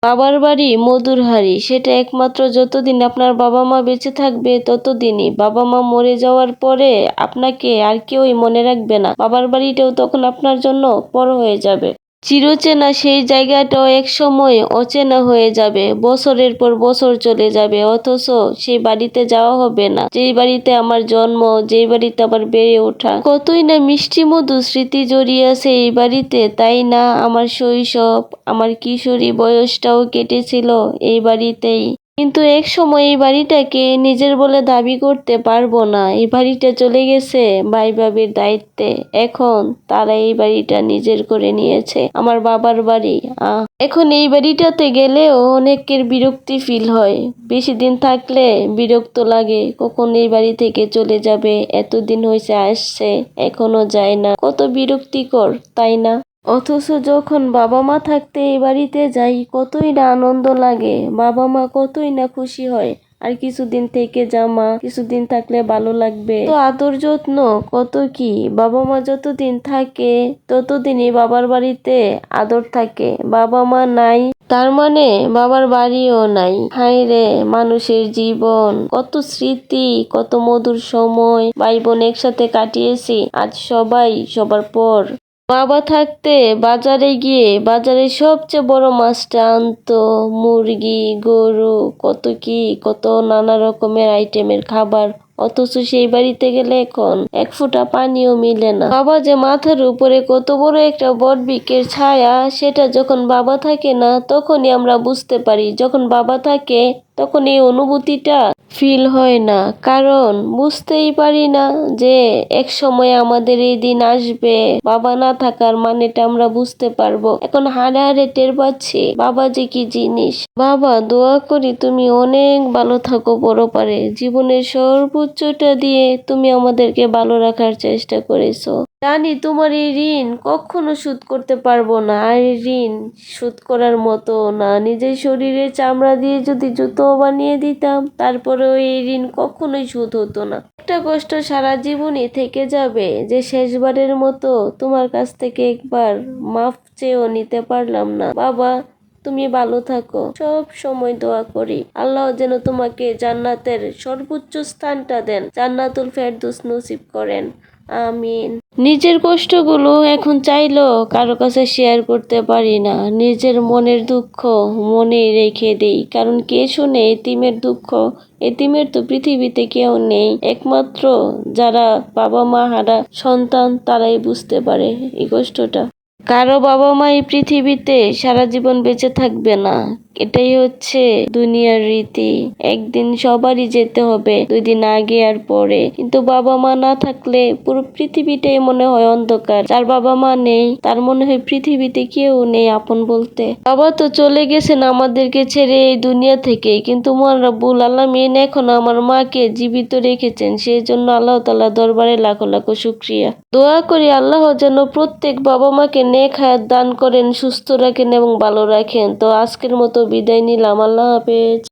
বাবার বাড়ি মধুর হাঁড়ি, সেটা একমাত্র যতদিন আপনার বাবা মা বেঁচে থাকবে ততদিনই। বাবা মা মরে যাওয়ার পরে আপনাকে আর কেউই মনে রাখবে না। বাবার বাড়িটাও তখন আপনার জন্য পর হয়ে যাবে। চিরচেনা সেই জায়গাটাও একসময় অচেনা হয়ে যাবে। বছরের পর বছর চলে যাবে, অথচ সেই বাড়িতে যাওয়া হবে না। যেই বাড়িতে আমার জন্ম, যেই বাড়িতে আমার বেড়ে ওঠা, কতই না মিষ্টি মধু স্মৃতি জড়িয়ে আছে এই বাড়িতে, তাই না? আমার শৈশব, আমার কিশোরী বয়সটাও কেটেছিল এই বাড়িতেই। কিন্তু এক সময় এই বাড়িটাকে নিজের বলে দাবি করতে পারবো না। এই বাড়িটা চলে গেছে ভাই ভাবির দায়িত্বে। এখন তারা এই বাড়িটা নিজের করে নিয়েছে, আমার বাবার বাড়ি। এখন এই বাড়িটাতে গেলেও অনেকের বিরক্তি ফিল হয়। বেশি দিন থাকলে বিরক্ত লাগে, কখন এই বাড়ি থেকে চলে যাবে, এতদিন হয়েছে আসছে এখনো যায় না, কত বিরক্তিকর, তাই না? অথচ যখন বাবা মা থাকতে এই বাড়িতে যাই, কতই না আনন্দ লাগে, বাবা মা কতই না খুশি হয়। আর কিছুদিন থেকে যা মা, কিছুদিন থাকলে ভালো লাগবে, তো আদর যত্ন কত কি। বাবা মা যতদিন থাকে ততদিনই বাবার বাড়িতে আদর থাকে। বাবা মা নাই তার মানে বাবার বাড়িও নাই। হায় রে মানুষের জীবন, কত স্মৃতি, কত মধুর সময় ভাই বোন একসাথে কাটিয়েছি। আজ সবাই সবার পর। বাবা থাকতে বাজারে গিয়ে বাজারে সবচেয়ে বড় মাছটা আনতো, মুরগি, গরু, কত কি, কত নানা রকমের আইটেমের খাবার। অথচ সেই বাড়িতে গেলে এখন এক ফোঁটা পানিও মিলে না। বাবা যে মাথার উপরে কত বড় একটা বটবৃক্ষের ছায়া, সেটা যখন বাবা থাকে না তখনই আমরা বুঝতে পারি। যখন বাবা থাকে তখন এই অনুভূতিটা ফিল হয় না, কারণ বুঝতেই পারি না যে এক সময় আমাদের এই দিন আসবে। বাবা না থাকার মানেটা আমরা বুঝতে পারবো। এখন হাড়ে হাড়ে টের পাচ্ছি বাবা যে কি জিনিস। বাবা, দোয়া করি তুমি অনেক ভালো থাকো বড় পারে। জীবনের সর্বোচ্চটা দিয়ে তুমি আমাদেরকে ভালো রাখার চেষ্টা করেছো। জানি তোমার এই ঋণ কখনো শোধ করতে পারবো না, আর এই ঋণ শোধ করার মতো না। নিজের শরীরের চামড়া দিয়ে যদি জুতো বানিয়ে দিতাম, তারপরেও এই ঋণ কখনোই শোধ হতো না। একটা কষ্ট সারা জীবনই থেকে যাবে, যে শেষবারের মতো তোমার কাছ থেকে একবার মাফ চেয়েও নিতে পারলাম না। বাবা, তুমি ভালো থাকো, সব সময় দোয়া করি আল্লাহ যেন তোমাকে জান্নাতের সর্বোচ্চ স্থানটা দেন, জান্নাতুল ফেরদৌস নসিব করেন, আমিন। নিজের কষ্টগুলো এখন চাইলেও কারো কাছে শেয়ার করতে পারি না। নিজের মনের দুঃখ মনেই রেখে দেই, কারণ কে শুনে এতিমের দুঃখ? এতিমের তো পৃথিবীতে কেউ নেই, একমাত্র যারা বাবা মা হারা সন্তান তারাই বুঝতে পারে এই কষ্টটা। কারো বাবা মা এই পৃথিবীতে সারা জীবন বেঁচে থাকবে না, এটাই হচ্ছে দুনিয়ার রীতি। একদিন সবারই যেতে হবে, 2 দিন আগে আর পরে। কিন্তু বাবা মা না থাকলে পুরো পৃথিবীটাই মনে হয় অন্ধকার। যার বাবা মা নেই তার মনে হয় পৃথিবীতে কেউ নেই আপন বলতে। বাবা তো চলে গেছেন আমাদেরকে ছেড়ে এই দুনিয়া থেকে, কিন্তু মহান রব্বুল আলামিন এখন আমার মাকে জীবিত রেখেছেন, সেই জন্য আল্লাহ তাআলা দরবারে লাখো লাখো শুকরিয়া। দোয়া করি আল্লাহ যেন প্রত্যেক বাবা মাকে নেক হায়াত দান করেন, সুস্থ রাখেন এবং ভালো রাখেন। তো আজকের মতো বিদায় নিলাম, আল্লাহ হাফেজ।